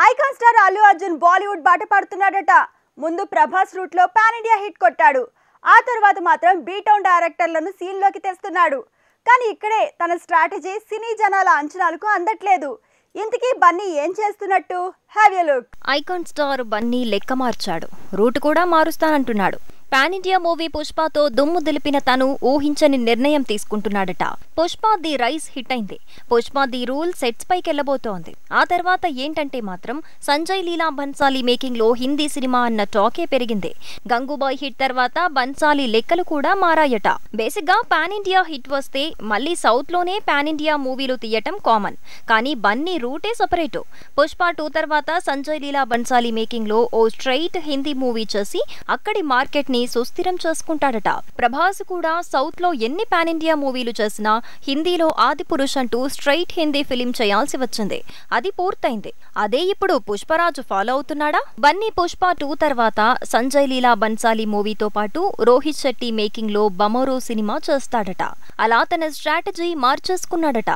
Icon star Allu Arjun Bollywood బాట పడుతున్నాడట. ముందు Prabhas route లో పాన్ ఇండియా హిట్ కొట్టాడు. ఆ తర్వాత మాత్రం బీ టౌన్ డైరెక్టర్లను సీన్ లోకి తెస్తున్నాడు. కానీ ఇక్కడే తన స్ట్రాటజీ సినీ జనాల అంచనాలకు అందట్లేదు. ఇంతకీ బన్నీ ఏం చేస్తున్నట్టు? Have a look. Icon star Bunny లెక్క మార్చాడు. రూట్ కూడా మారుస్తానంటున్నాడు. పాన్ ఇండియా మూవీ పుష్పతో దుమ్ము దులిపిన తను ఊహించని నిర్ణయం తీసుకుంటున్నాడట. పుష్ప ది రైస్ హిట్ అయింది. పుష్ప ది రూల్ సెట్స్ పైకెళ్లబోతోంది. ఆ తర్వాత ఏంటంటే మాత్రం సంజయ్ లీలా బన్సాలి మేకింగ్ లో హిందీ సినిమా అన్న టాకే పెరిగింది. గంగూబాయ్ హిట్ తర్వాత బన్సాలి లెక్కలు కూడా మారాయట. బేసిక్ గా పాన్ ఇండియా హిట్ వస్తే మళ్లీ సౌత్ లోనే పాన్ ఇండియా మూవీలు తీయటం కామన్. కానీ బన్నీ రూటే సపరేటు. పుష్ప 2 తర్వాత సంజయ్ లీలా బన్సాలి మేకింగ్ లో ఓ స్ట్రైట్ హిందీ మూవీ చేసి అక్కడి మార్కెట్ ని సుస్థిరం చేసుకుంటాడట. ప్రభాస్ కూడా సౌత్ లో ఎన్ని పాన్ ఇండియా మూవీలు చేసినా హిందీలో ఆదిపురుష్ అంటూ స్ట్రైట్ హిందీ ఫిలిం చేయాల్సి వచ్చింది. అది పూర్తయింది. అదే ఇప్పుడు పుష్పరాజు ఫాలో అవుతున్నాడా? బన్నీ పుష్ప 2 తర్వాత సంజయ్ లీలా బన్సాలి మూవీతో పాటు రోహిత్ శెట్టి మేకింగ్ లో బమోరో సినిమా చేస్తాడట. అలా తన స్ట్రాటజీ మార్చేసుకున్నాడట.